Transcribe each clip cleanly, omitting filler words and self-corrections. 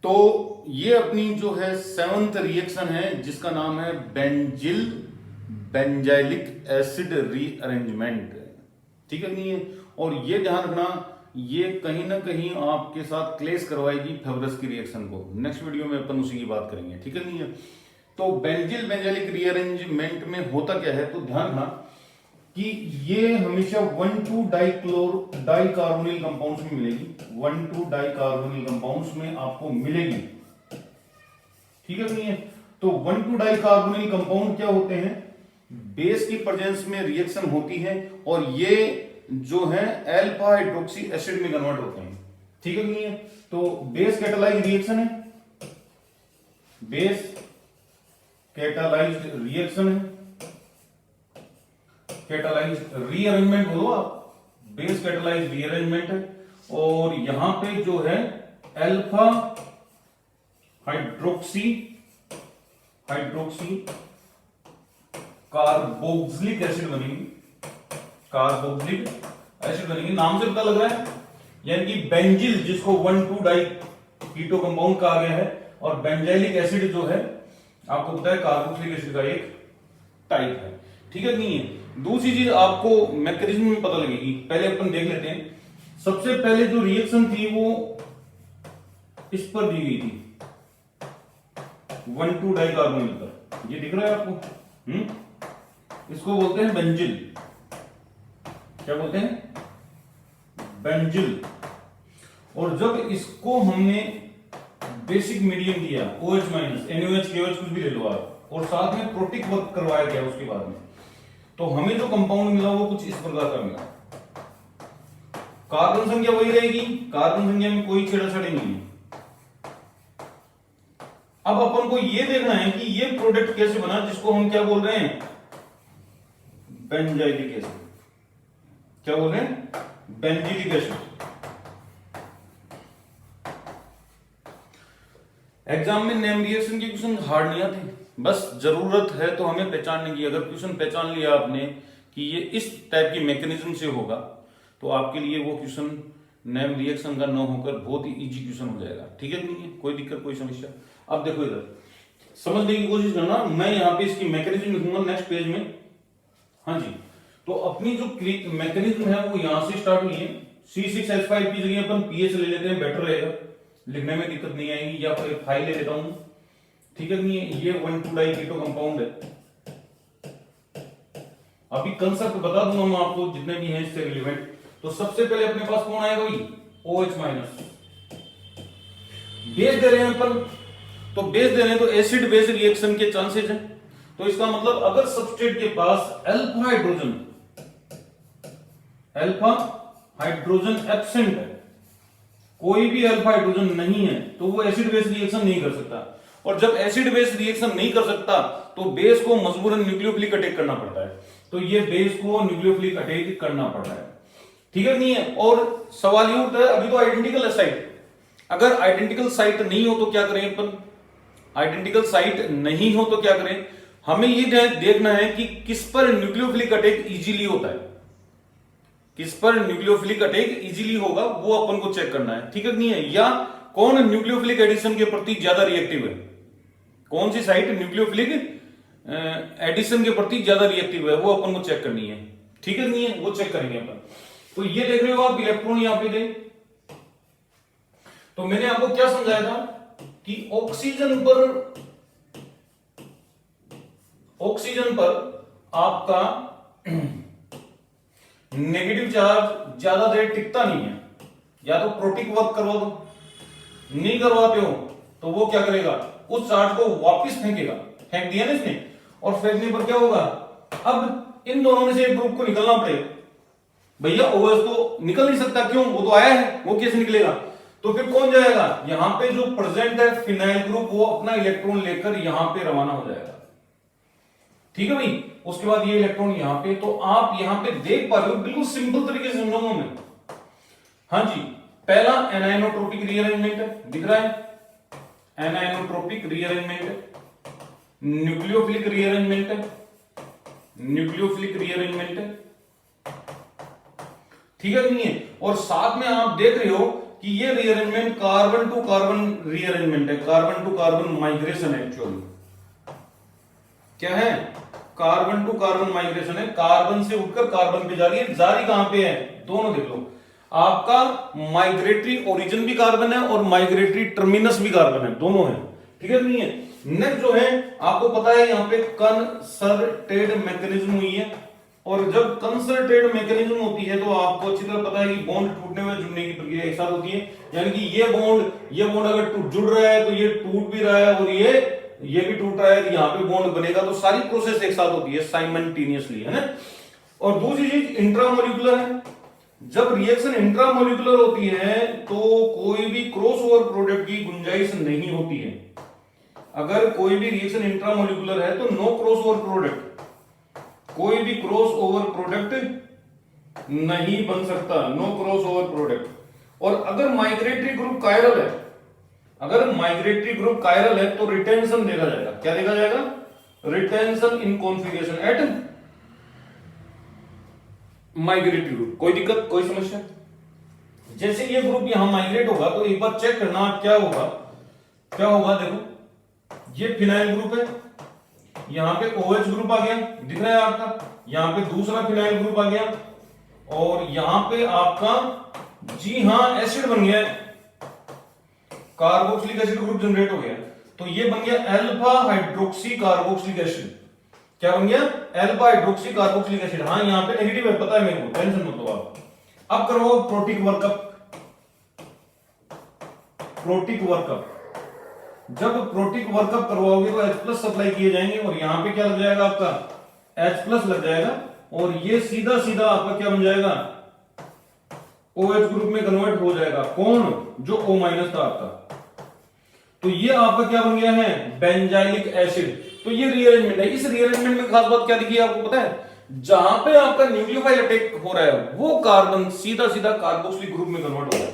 तो ये अपनी जो है सेवंथ रिएक्शन है जिसका नाम है बेंजिल बेंजाइलिक एसिड रीअरेंजमेंट। ठीक है नहीं है। और ये ध्यान रखना, ये कहीं ना कहीं आपके साथ क्लेश करवाएगी फेवरस की रिएक्शन को। नेक्स्ट वीडियो में अपन उसी की बात करेंगे। ठीक है नहीं है। तो बेंजिल बेंजाइलिक रीअरेंजमेंट में होता क्या है, तो ध्यान रखना कि ये हमेशा 1,2 डाइकार्बोनिल कंपाउंड्स में मिलेगी। 1,2 डाइकार्बोनिल कंपाउंड्स में आपको मिलेगी। ठीक है नहीं है। तो 1,2 डाइकार्बोनिल कंपाउंड क्या होते हैं, बेस की प्रेजेंस में रिएक्शन होती है और ये जो है अल्फा हाइड्रोक्सी एसिड में कन्वर्ट होते हैं। ठीक है नहीं है। तो बेस कैटालाइज रिएक्शन है, बेस कैटालाइज्ड रिएक्शन है, कैटालाइज्ड रीअरेंजमेंट बोलो आप, बेस कैटालाइज्ड रीअरेंजमेंट है। और यहां पे जो है अल्फा हाइड्रोक्सी कार्बोक्सिलिक एसिड बनेगी, कार्बोक्सिलिक एसिड बनेगी। नाम से पता लग रहा है, यानी कि बेंजिल जिसको 1,2 डाई कीटो कंपाउंड कहा गया है और बेंजाइलिक एसिड जो है आपको पता है कार्बोक्सिलिक एसिड का एक टाइप है। ठीक है नहीं है। दूसरी चीज आपको मैकेनिज्म में पता लगेगी, पहले अपन देख लेते हैं। सबसे पहले जो रिएक्शन थी वो इस पर दी गई थी 1,2 डाइकार्बोनिल पर, ये दिख रहा है आपको। इसको बोलते हैं बेंजिल। क्या बोलते हैं, बेंजिल। और जब इसको हमने बेसिक मीडियम दिया OH माइनस, NaOH KOH कुछ भी ले लो आप, और साथ में प्रोटिक वर्क करवाया गया उसके बाद में, तो हमें जो कंपाउंड मिला वो कुछ इस प्रकार का मिला। कार्बन संख्या वही रहेगी, कार्बन संख्या में कोई छेड़छाड़ी नहीं है। अब अपन को ये देखना है कि ये प्रोडक्ट कैसे बना, जिसको हम क्या बोल रहे हैं, बेंजाइलिक एसिड। क्या बोल रहे हैं, बेंजिलिक एसिड। एग्जाम में नेम रिएक्शन के क्वेश्चन हार्ड नहीं आते, बस जरूरत है तो हमें पहचानने की। अगर क्वेश्चन पहचान लिया आपने कि ये इस टाइप की मैकेनिज्म से होगा, तो आपके लिए वो क्वेश्चन नेम रिएक्शन का न होकर बहुत ही इजी क्वेश्चन हो जाएगा। ठीक है नहीं है, कोई दिक्कत कोई समस्या। अब देखो इधर समझने की कोशिश करना, मैं यहां पे इसकी मैकेनिज्म लिखूंगा नेक्स्ट पेज में। हाँ जी, तो अपनी जो मैकेनिज्म है वो यहां से स्टार्ट हुई है। C6H5 की जगह अपन पीएच ले लेते हैं, बेटर रहेगा, लिखने में दिक्कत नहीं आएगी। या फिर फाइल ले लेता हूं। ठीक है नहीं है। ये 1,2 डाई कीटो कंपाउंड है। अभी कंसेप्ट बता दूंगा मैं आपको जितने भी हैं इससे रिलेवेंट। तो सबसे पहले अपने पास कौन आएगा भाई, OH माइनस। बेस दे रहे हैं अपन, तो बेस दे रहे हैं तो एसिड बेस रिएक्शन के चांसेस हैं। तो इसका मतलब अगर सबस्ट्रेट के पास अल्फा हाइड्रोजन एब्सेंट है, कोई भी अल्फा हाइड्रोजन नहीं है, तो वो एसिड बेस रिएक्शन नहीं कर सकता। और जब एसिड बेस रिएक्शन नहीं कर सकता तो बेस को मजबूरन न्यूक्लियोफिलिक अटैक करना पड़ता है। तो ये बेस को न्यूक्लियोफिलिक अटैक करना पड़ रहा है। ठीक है नहीं है। और सवाल ये उठता है, अभी तो आइडेंटिकल है साइट, अगर आइडेंटिकल साइट नहीं हो तो क्या करें अपन, आइडेंटिकल साइट नहीं हो तो क्या करें, हमें ये देखना है कि किस पर न्यूक्लियोफिलिक अटैक इजीली होता है, किस पर न्यूक्लियोफिलिक अटैक इजीली होगा वो अपन को चेक करना है। ठीक है नहीं है। या कौन न्यूक्लियोफिलिक एडिशन के प्रति ज्यादा रिएक्टिव है, कौन सी साइट न्यूक्लियोफिलिक एडिशन के प्रति ज्यादा रिएक्टिव है, वो अपन को चेक करनी है। ठीक है नहीं है, वो चेक करेंगे अपन। तो ये देख रहे हो आप, इलेक्ट्रॉन यहां पे गए। तो मैंने आपको क्या समझाया था कि ऑक्सीजन पर आपका नेगेटिव चार्ज ज्यादा देर टिकता नहीं है। या तो प्रोटिक वर्क करवा दो, नहीं करवाते हो तो वो क्या करेगा, उस चार्ज को वापस फेंकेगा। फेंक दिया ना इसने, और फेंकने पर क्या होगा, अब इन दोनों में से एक ग्रुप को निकलना पड़ेगा। भैया OH तो निकल नहीं सकता, क्यों, वो तो आया है, वो कैसे निकलेगा। तो फिर कौन जाएगा, यहां पे जो प्रेजेंट है फिनाइल ग्रुप, वो अपना इलेक्ट्रॉन लेकर यहां पे रवाना हो जाएगा। ठीक है भाई। उसके बाद ये इलेक्ट्रॉन यहां पे, तो आप यहां पे देख पा रहे हो, बिल्कुल सिंपल तरीके से समझाऊंगा मैं। हाँ जी, पहला एनाइनोट्रोपिक रीअरेंजमेंट है, दिख रहा है, एनाइनोट्रोपिक रीअरेंजमेंट है, न्यूक्लियोफिलिक रीअरेंजमेंट है, न्यूक्लियोफिलिक रीअरेंजमेंट है। ठीक है नहीं है। और साथ में आप देख रहे हो कि ये rearrangement carbon to carbon rearrangement है, कार्बन टू कार्बन माइग्रेशन है। एक्चुअली क्या है? कार्बन टू कार्बन माइग्रेशन है, कार्बन से उठकर कार्बन पे जा रही है। जारी कहां पे है? दोनों देख लो, आपका माइग्रेटरी ओरिजिन भी कार्बन है और माइग्रेटरी टर्मिनस भी कार्बन है, दोनों है। ठीक है नहीं है? नेक्स्ट जो है आपको पता है यहां पे कंसर्टेड मैकेनिज्म हुई है, और जब कंसर्टेड मैकेनिज्म होती है तो आपको अच्छी तरह पता है कि बॉन्ड टूटने में जुड़ने की प्रक्रिया एक साथ होती है। यानी कि ये बॉन्ड अगर जुड़ रहा है तो ये टूट भी रहा है और ये भी टूट रहा है, यहाँ पे बॉन्ड बनेगा, तो सारी प्रोसेस एक साथ होती है साइमल्टेनियसली, है ना। और दूसरी चीज इंट्रामोलिकुलर है। जब रिएक्शन इंट्रामोलिकुलर होती है तो कोई भी क्रॉस ओवर प्रोडक्ट की गुंजाइश नहीं होती है। अगर कोई भी रिएक्शन इंट्रामोलिकुलर है तो नो क्रॉस ओवर प्रोडक्ट, कोई भी क्रॉस ओवर प्रोडक्ट नहीं बन सकता, नो क्रॉस ओवर प्रोडक्ट। और अगर माइग्रेटरी ग्रुप कायरल है, अगर माइग्रेटरी ग्रुप कायरल है तो रिटेंशन देखा जाएगा। क्या देखा जाएगा? रिटेंशन इन कॉन्फिगरेशन एट माइग्रेटरी ग्रुप। कोई दिक्कत, कोई समस्या? जैसे ये ग्रुप यहां माइग्रेट होगा तो एक बार चेक करना क्या होगा, क्या होगा। देखो ये फिनाइल ग्रुप है, यहां पे OH ग्रुप आ गया, दिख रहा है आपका, यहां पे दूसरा फिनाइल ग्रुप आ गया, और यहां पे आपका जी हां एसिड बन गया, कार्बोक्सिलिक एसिड ग्रुप जनरेट हो गया। तो ये बन गया अल्फा हाइड्रोक्सी कार्बोक्सिलिक एसिड। क्या बन गया? Alpha hydroxy carboxylic acid. हाँ यहां पे नेगेटिव है, पता है मेरे को, टेंशन मत लो आप। अब करो प्रोटिक वर्कअप। प्रोटिक वर्कअप, जब प्रोटिक वर्कअप करवाओगे तो H+ सप्लाई किए जाएंगे, और यहां पे क्या लग जाएगा आपका? H+ लग जाएगा, और ये सीधा सीधा आपका क्या बन जाएगा? OH ग्रुप में कन्वर्ट हो जाएगा। कौन? जो O- था आपका। तो ये आपका क्या बन गया है? Benzylic acid. तो ये रीअरेंजमेंट है। इस रीअरेंजमेंट में खास बात क्या दिखी है आपको पता है? जहां पे आपका न्यूक्लियोफाइल अटैक हो रहा है वो कार्बन सीधा सीधा कार्बोक्सिलिक ग्रुप में कन्वर्ट हो रहा है।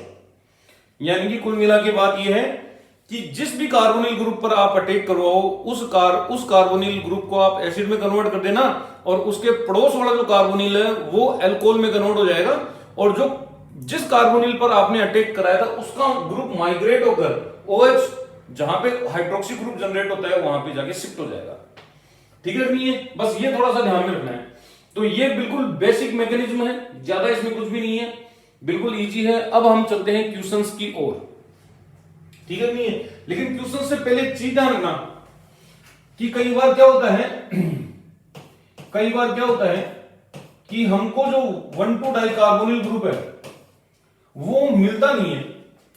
यानी कि कुल मिला के बात यह है कि जिस भी कार्बोनिल ग्रुप पर आप अटैक करवाओ उस कार्बोनिल ग्रुप को आप एसिड में कन्वर्ट कर देना, और उसके पड़ोस वाला जो कार्बोनिल है वो अल्कोहल में कन्वर्ट हो जाएगा, और जो जिस कार्बोनिल पर आपने अटैक कराया था उसका ग्रुप माइग्रेट होकर OH जहां पे हाइड्रोक्सी ग्रुप जनरेट होता है वहां पे जाके शिफ्ट हो जाएगा। ठीक है नहीं है? बस ये थोड़ा सा ध्यान में रखना है। तो ये बिल्कुल बेसिक मैकेनिज्म है, ज्यादा इसमें कुछ भी नहीं है, बिल्कुल इजी है। अब हम चलते हैं क्वेश्चंस की ओर। ठीक है नहीं है? लेकिन क्वेश्चन से पहले एक चीज ध्यान रखना कि कई बार क्या होता है कि हमको जो 1,2 डाइकार्बोनिल ग्रुप है वो मिलता नहीं है,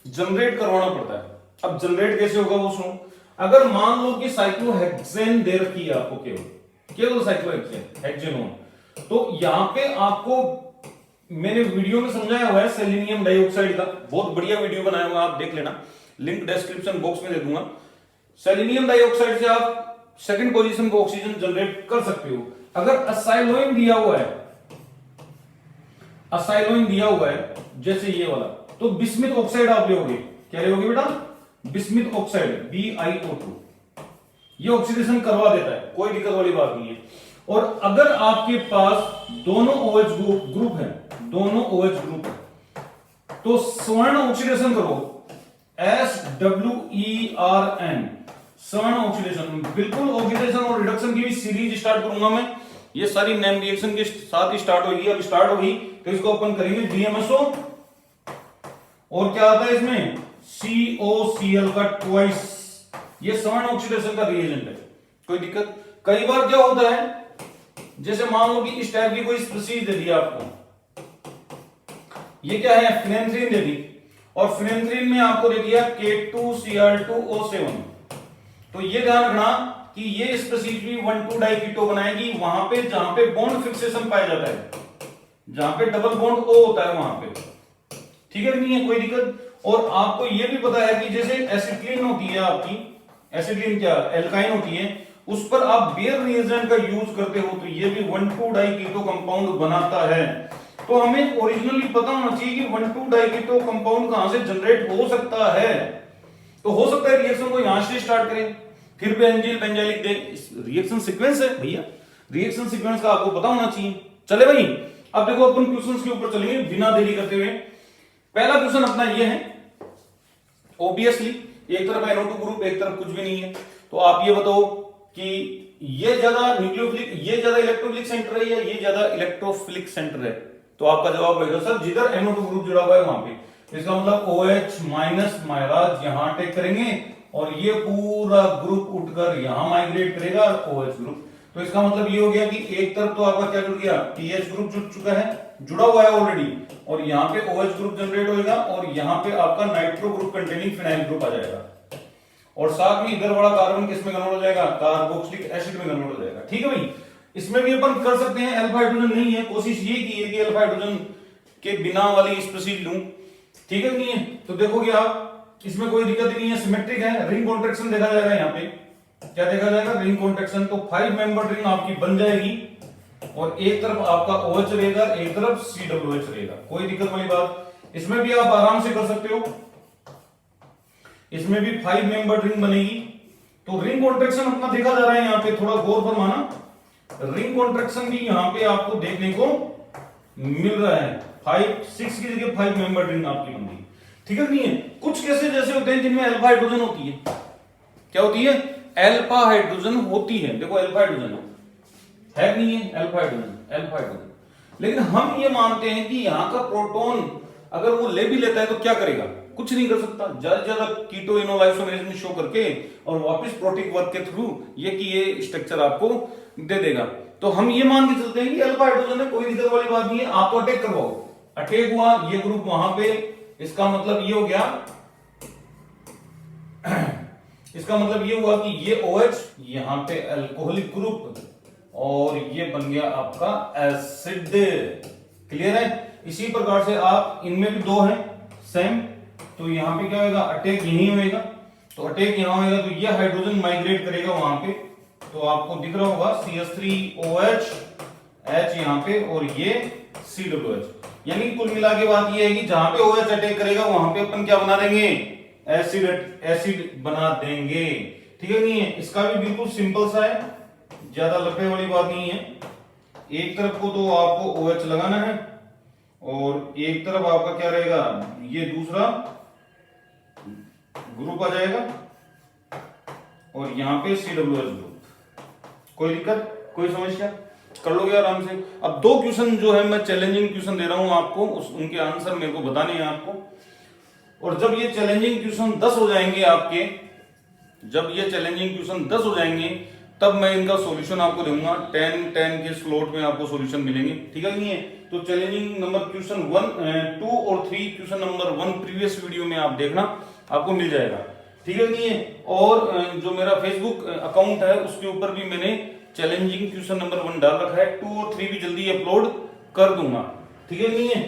जनरेट करवाना पड़ता है। अब जनरेट कैसे होगा वो सुनो। अगर मान लो कि साइक्लोहेक्सेन दे रखी है आपको, केवल साइक्लोहेक्सेन हेक्सेनोन, तो यहां पे आपको मैंने वीडियो में समझाया हुआ है सेलेनियम डाइऑक्साइड का, बहुत बढ़िया वीडियो बनाया हुआ है, आप देख लेना, लिंक डिस्क्रिप्शन बॉक्स में दे दूंगा। सेलेनियम डाइऑक्साइड से आप सेकंड पोजीशन को ऑक्सीजन जनरेट कर सकते हो। अगर असाइलोइन दिया हुआ है, असाइलोइन दिया हुआ है जैसे ये वाला, तो बिस्मिथ ऑक्साइड आप लोगे। क्या लोगे बेटा? Bismuth oxide BiO2। ये ऑक्सीडेशन करवा देता है, कोई दिक्कत वाली बात नहीं है। और अगर आपके पास दोनों OH ग्रुप है, दोनों OH ग्रुप है, तो स्वर्ण ऑक्सीडेशन करो, SWERN, स्वर्ण ऑक्सीडेशन। बिल्कुल ऑक्सीडेशन और रिडक्शन की भी सीरीज स्टार्ट करूंगा मैं, ये सारी नेम रिएक्शन के साथ ही स्टार्ट होगी। अब स्टार्ट होगी तो इसको अपन करेंगे DMSO, और क्या आता है इसमें? COCl का ट्वाइस। ये स्वर्ण ऑक्सीडेशन का रिएजेंट है, कोई दिक्कत? कई बार क्या होता है, जैसे मान लो कि इस टाइप की कोई स्पीशीज दे दी आपको, ये क्या है? फिनेंथ्रीन दे दी, और फिनेंथ्रीन में आपको दे दिया K2Cl2O7। तो ये ध्यान रखना कि ये स्पीशीज भी 1,2 डाइकीटो बनाएगी वहां पे जहां पे बॉन्ड फिक्सेशन पाया जाता है, जहां पे डबल बॉन्ड O होता है वहां पे। ठीक है नहीं है? कोई दिक्कत? और आपको ये भी पता है कि जैसे एसिटिलीन होती है आपकी, एसिटिलीन क्या एल्काइन होती है, उस पर आप बेयर रिएजेंट का यूज करते हो तो ये भी 1,2 डाइकीटो कंपाउंड बनाता है। तो हमें ओरिजिनली पता होना चाहिए कि 1,2 डाइकीटो कंपाउंड कहां से जनरेट हो सकता है। तो हो सकता है रिएक्शन को यहां से स्टार्ट करें, फिर बेंजील बेंजाइलिक दे, रिएक्शन सीक्वेंस है भैया, रिएक्शन सीक्वेंस का आपको पता होना चाहिए। चले भाई, अब देखो अपन क्वेश्चंस के ऊपर चलेंगे बिना देरी करते हुए। पहला क्वेश्चन अपना ये है ऑब्वियसली एक तरफ NO2 ग्रुप, एक तरफ कुछ भी नहीं है। तो आप ये बताओ कि ये ज्यादा न्यूक्लियोफिलिक, ये ज्यादा इलेक्ट्रोफिलिक सेंटर है या ये ज्यादा इलेक्ट्रोफिलिक सेंटर है? तो आपका जवाब होगा सर जिधर NO2 ग्रुप जुड़ा हुआ है वहां पे। इसका मतलब OH माइनस महाराज यहां अटैक करेंगे और ये पूरा ग्रुप उठकर यहां माइग्रेट करेगा OH ग्रुप। तो इसका मतलब ये हो गया कि एक तरफ तो आपका क्या जुड़ गया, TH ग्रुप जुड़ चुका है, जुड़ा हुआ है ऑलरेडी, और यहाँ पे OH ग्रुप जनरेट होगा और यहाँ पे आपका nitro group containing phenyl group आ जाएगा, और साथ में इधर वाला कार्बन किस में कन्वर्ट हो जाएगा, कार्बोक्सिलिक एसिड में कन्वर्ट हो जाएगा। ठीक है भाई, इसमें भी अपन कर सकते हैं। अल्फा हाइड्रोजन नहीं है, कोशिश ये की है कि अल्फा हाइड्रोजन के बिना वाली स्पीशीज लूं। ठीक है नहीं है? तो देखोगे आप इसमें कोई दिक्कत नहीं है, सिमेट्रिक है। रिंग कॉन्ट्रैक्शन देखा जाएगा, यहाँ पे क्या देखा जाएगा, रिंग कॉन्ट्रैक्शन। तो 5 मेंबर रिंग आपकी बन जाएगी और एक तरफ आपका OH रहेगा, एक तरफ COOH रहेगा, कोई दिक्कत वाली बात। इसमें भी आप आराम से कर सकते हो, इसमें भी 5 मेंबर रिंग बनेगी। तो रिंग कॉन्ट्रैक्शन अपना देखा जा रहा है यहाँ पे, थोड़ा गौर फरमाना, रिंग कॉन्ट्रैक्शन भी यहाँ पे आपको देखने को मिल रहा है। 6 की जगह 5 मेंबर रिंग आपकी बन गई। ठीक है नहीं है? कुछ केसेस ऐसे होते हैं जिनमें अल्फा हाइड्रोजन होती है। क्या होती है? अल्फा हाइड्रोजन होती है। देखो अल्फा हाइड्रोजन है नहीं है, अल्फा हाइड्रोजन, अल्फा हाइड्रोजन। लेकिन हम ये मानते हैं कि यहाँ का प्रोटॉन अगर वो ले भी लेता है तो क्या करेगा, कुछ नहीं कर सकता, ज्यादा से ज्यादा कीटो इनोलाइसोमेरेज में शो करके और वापस प्रोटीक वर्क के थ्रू ये कि ये स्ट्रक्चर आपको दे देगा। तो हम ये मान के चलते हैं कि अल्फा हाइड्रोजन है, कोई दिक्कत वाली बात नहीं है। आप तो अटैक करवाओ, अटैक हुआ ये ग्रुप वहां पे, इसका मतलब ये हो गया इसका मतलब ये हुआ कि ये OH यहां पे अल्कोहलिक ग्रुप और ये बन गया आपका एसिड। क्लियर है? इसी प्रकार से आप इनमें भी 2 हैं सेम, तो यहां पे क्या होगा, अटैक यही होगा। तो अटैक यहां होगा तो ये हाइड्रोजन माइग्रेट करेगा वहां पे, तो आपको दिख रहा होगा CH3OH H यहां पे और ये COOH। यानी कुल मिला के बात ये है कि जहां पे OH अटैक करेगा वहां पे अपन क्या बना देंगे, एसिड बना देंगे। ठीक है नहीं है? इसका भी बिल्कुल सिंपल सा है, ज्यादा लफड़े वाली बात नहीं है। एक तरफ को तो आपको OH लगाना है और एक तरफ आपका क्या रहेगा, ये दूसरा ग्रुप आ जाएगा और यहां पे COOH ग्रुप। कोई दिक्कत, कोई समस्या? कर लोगे आराम से। अब 2 क्वेश्चन जो है मैं चैलेंजिंग क्वेश्चन दे रहा हूं आपको, उनके आंसर मेरे को बताने हैं आपको। और जब ये चैलेंजिंग क्वेश्चन 10 हो जाएंगे आपके, जब ये चैलेंजिंग क्वेश्चन 10 हो जाएंगे तब मैं इनका सॉल्यूशन आपको दूंगा। 10 के स्लॉट में आपको सॉल्यूशन मिलेंगे। ठीक है नहीं है? तो चैलेंजिंग नंबर क्वेश्चन 1, 2 और 3, क्वेश्चन नंबर 1 प्रीवियस वीडियो में आप देखना, आपको मिल जाएगा। ठीक है नहीं है? और जो मेरा फेसबुक अकाउंट है उसके ऊपर भी मैंने चैलेंजिंग क्वेश्चन नंबर 1 डाल रखा है, 2 और 3 भी जल्दी अपलोड कर दूंगा। ठीक है नहीं है?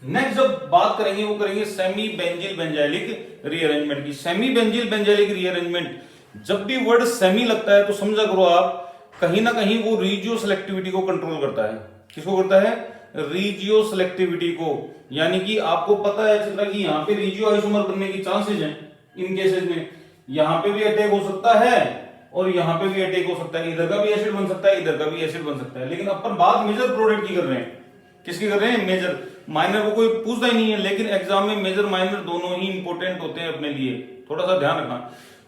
नेक्स्ट जब बात करेंगे वो करेंगे सेमी बेंजिल बेंजाइलिक रीअरेंजमेंट की। सेमी बेंजिल बेंजाइलिक रीअरेंजमेंट, जब भी वर्ड सेमी लगता है तो समझा करो आप कहीं ना कहीं वो रीजियो सेलेक्टिविटी को कंट्रोल करता है। किसको करता है? रीजियो सेलेक्टिविटी को। यानी कि आपको पता है चल रहा कि यहाँ पे रीजियो आइसोमर बनने की चांसेस हैं। इन केसेस में यहाँ पे भी अटैक हो सकता है और यहाँ पे भी अटैक हो सकता है, इधर का भी एसिड बन सकता है, इधर का भी एसिड बन सकता है। लेकिन अपन बात मेजर प्रोडक्ट की कर रहे हैं, किसकी कर रहे हैं? मेजर। माइनर को कोई पूछता ही नहीं है, लेकिन एग्जाम में मेजर माइनर दोनों ही इंपॉर्टेंट होते हैं अपने लिए, थोड़ा सा ध्यान रखना।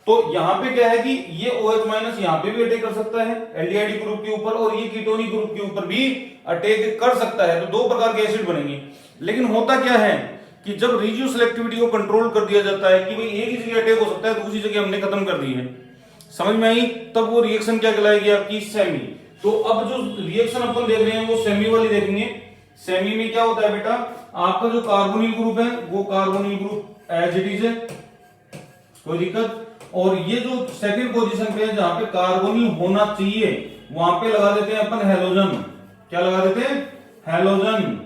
तो यहाँ पे क्या है कि ये OH माइनस यहाँ पे भी अटैक कर सकता है एल्डिहाइड ग्रुप के ऊपर, और ये कीटोनिक ग्रुप के ऊपर भी अटैक कर सकता है। तो 2 प्रकार के एसिड बनेंगे। लेकिन होता क्या है कि जब रीजियो सेलेक्टिविटी को कंट्रोल कर दिया जाता है कि भाई एक ही जगह अटैक हो सकता है, दूसरी जगह हमने खत्म कर दी है, समझ में आई? तब वो रिएक्शन क्या कहलाएगी आपकी? सेमी। तो अब जो रिएक्शन अपन देख रहे हैं वो सेमी वाली देखेंगे। सेमी में क्या होता है बेटा, आपका जो कार्बोनिल ग्रुप है वो carbonyl group as it is है, कोई दिक्कत। और ये जो सेकंड पोजीशन पे है जहां पे कार्बोनिल होना चाहिए वहां पे लगा देते हैं अपन हेलोजन। क्या लगा देते हैं? हेलोजन।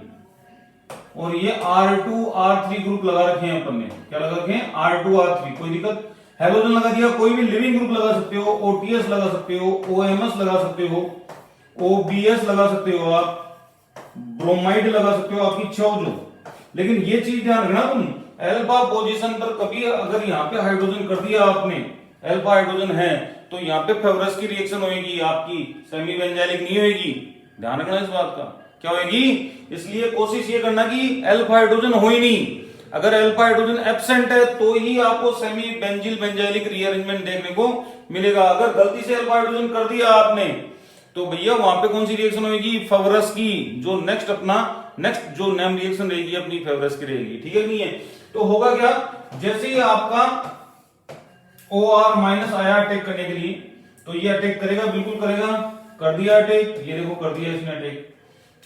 और ये R2R3 ग्रुप लगा रखे हैं अपन ने। क्या लगा रखे हैं? R2R3। कोई दिक्कत? हेलोजन लगा दिया। कोई भी लिविंग ग्रुप लगा सकते हो, OTS लगा सकते हो, OMS लगा सकते हो, OBS लगा सकते हो, आप ब्रोमाइड लगा सकते हो, आपकी इच्छा हो जो। लेकिन ये चीज ध्यान रखना तुम, अल्फा पोजीशन पर कभी अगर यहाँ पे हाइड्रोजन कर दिया आपने, अल्फा हाइड्रोजन है, तो यहाँ पे फेवरस की रिएक्शन होगी आपकी, सेमी बेंजाइलिक नहीं होगी। ध्यान रखना इस बात का। क्या होगी? इसलिए कोशिश ये करना कि अल्फा हाइड्रोजन हो ही नहीं। अगर अल्फा हाइड्रोजन एब्सेंट है तो ही आपको सेमी बेंजिल बेंजाइलिक रीअरेंजमेंट देखने को मिलेगा। अगर गलती से अल्फा हाइड्रोजन कर दिया आपने तो भैया वहां पे कौन सी रिएक्शन होगी, फेवरस की, जो नेक्स्ट जो नेम रिएक्शन रहेगी अपनी फेवरस की रहेगी। ठीक है नहीं है? तो होगा क्या, जैसे ही आपका OR माइनस आया अटैक करने के लिए, तो ये अटैक करेगा, बिल्कुल करेगा, कर दिया अटैक, ये देखो कर दिया इसने अटैक।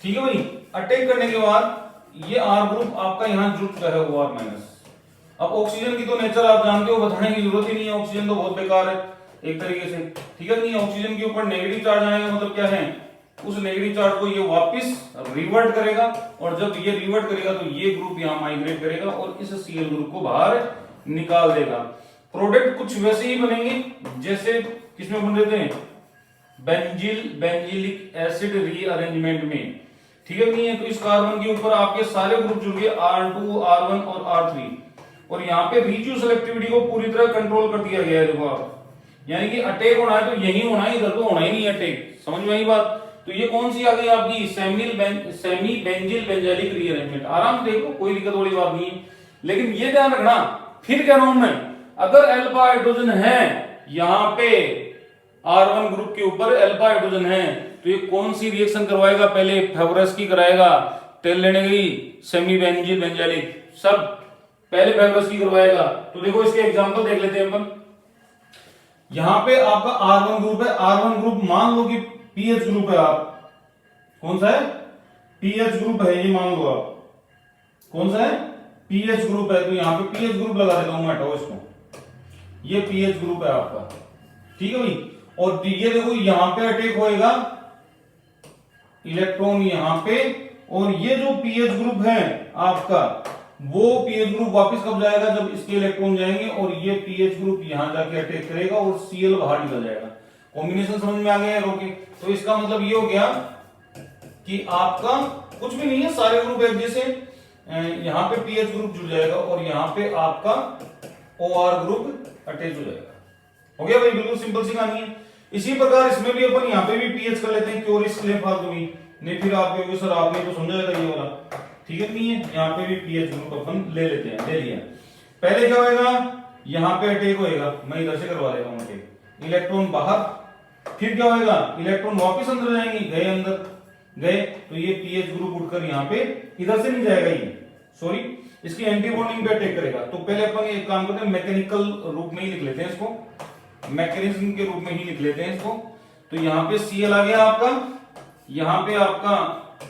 ठीक है भाई, अटैक करने के बाद ये R ग्रुप आपका यहां जुड़ चुका है OR माइनस। अब ऑक्सीजन की तो नेचर आप जानते हो, बताने की जरूरत ही नहीं है, ऑक्सीजन तो बहुत बेकार है एक तरीके से। ठीक है नहीं? ऑक्सीजन के ऊपर नेगेटिव चार्ज आएगा, मतलब क्या है, उस नेगेटिव चार्ज को ये वापस रिवर्ट करेगा, और जब ये रिवर्ट करेगा तो ये ग्रुप यहां माइग्रेट करेगा और इस Cl ग्रुप को बाहर निकाल देगा। प्रोडक्ट कुछ वैसे ही बनेंगे जैसे किसमें बन रहे थे, बेंजिलिक एसिड रीअरेंजमेंट में। ठीक है नहीं है? तो इस कार्बन के ऊपर आपके सारे ग्रुप जुड़ गए, R2, R1 और R3, और यहाँ पे रीच्यू सेलेक्टिविटी को पूरी तरह कंट्रोल कर दिया गया है। देखो आप, यानी कि अटैक होना है तो यही होना है, इधर तो होना ही नहीं अटैक। समझ में आई बात? तो ये कौन सी आ गई आपकी, सेमी बेंजिल बेंजाइलिक रीअरेंजमेंट। आराम से देखो, कोई दिक्कत वाली बात नहीं है। लेकिन ये ध्यान रखना, फिर कह रहा हूं मैं, अगर अल्फा हाइड्रोजन है यहां पे R1 ग्रुप के ऊपर अल्फा हाइड्रोजन है, तो ये कौन सी रिएक्शन करवाएगा, पहले फेवरस की कराएगा, तेल लेने गई सेमी बेंजिल बेंजाइलिक, सब पहले फेवरस की करवाएगा। तो देखो इसके एग्जांपल देख लेते हैं अपन। यहां पे आपका R1 ग्रुप है, R1 ग्रुप मान लो कि पीएच ग्रुप है, आप कौन सा है, पीएच ग्रुप है, ये मान लो आप कौन सा है, पीएच ग्रुप है। तो यहां पे पीएच ग्रुप लगा देता हूं मैं, हटाओ इसको, ये पीएच ग्रुप है आपका। ठीक है भाई, और ये देखो यहां पे अटैक होएगा इलेक्ट्रॉन यहां पे, और ये जो पीएच ग्रुप है आपका, वो पीएच ग्रुप वापस कब जाएगा, जब इसके इलेक्ट्रॉन जाएंगे और ये पीएच ग्रुप यहां जाके अटैक करेगा और Cl बाहर निकल जाएगा। कॉम्बिनेशन समझ में आ गया है रोके? तो इसका मतलब ये हो गया कि आपका कुछ भी नहीं है, सारे ग्रुप एक जैसे, यहां पे पीएच ग्रुप जुड़ जाएगा और यहां पे आपका OR ग्रुप अटैच हो जाएगा। हो गया भाई, बिल्कुल सिंपल सी कहानी है। इसी प्रकार इसमें भी अपन यहाँ पे भी पीएच कर लेते हैं, क्यों रिस्क ले फालतू में, नहीं फिर आप कहोगे सर आपने तो समझा था ये वाला। ठीक है नहीं है? यहाँ पे भी पीएच ग्रुप अपन ले लेते हैं, ले लिया। पहले क्या होएगा, यहाँ पे अटैक होएगा, मैं इधर से करवा देता हूँ अटैक, इलेक्ट्रॉन बाहर, फिर क्या होएगा, इलेक्ट्रॉन वापस अंदर जाएंगे, गए अंदर गए, तो ये पीएच ग्रुप उठकर यहाँ पे इधर से नहीं जाएगा, ये सॉरी इसकी एंटी बॉन्डिंग पे अटैक करेगा। तो पहले अपन एक काम करते हैं, मैकेनिकल रूप में ही लिख लेते हैं इसको, मैकेनिज्म के रूप में ही लिख लेते हैं इसको। तो यहाँ पे Cl आ गया आपका, यहाँ पे आपका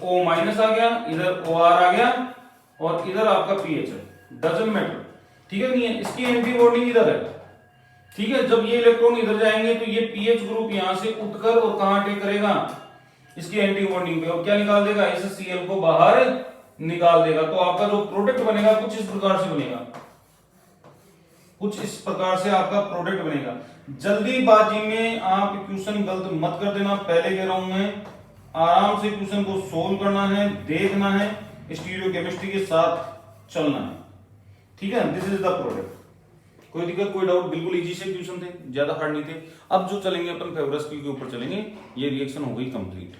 O माइनस आ गया, इधर OR आ गया, और इधर आपका पीएच है, डजंट मैटर। ठीक है नहीं है? इसकी एंटी बॉन्डिंग इधर है। ठीक है, जब ये इलेक्ट्रॉन इधर जाएंगे तो ये पीएच ग्रुप यहां से उठकर और कहां अटैक करेगा, इसकी एंटी बॉन्डिंग पे, और क्या निकाल देगा, इस Cl को बाहर निकाल देगा। तो आपका जो प्रोडक्ट बनेगा कुछ इस प्रकार से बनेगा, कुछ इस प्रकार से आपका प्रोडक्ट बनेगा। जल्दीबाजी में आप क्वेश्चन गलत मत कर देना, पहले कह रहा हूं मैं, आराम से क्वेश्चन को सोल्व करना है, देखना है, स्टीरियोकेमिस्ट्री के साथ चलना है। ठीक है, दिस इज द प्रोडक्ट। कोई दिक्कत, कोई डाउट? बिल्कुल इजी से क्वेश्चन थे, ज्यादा हार्ड नहीं थे। अब जो चलेंगे अपन फेवरस के ऊपर चलेंगे, ये रिएक्शन हो गई कंप्लीट।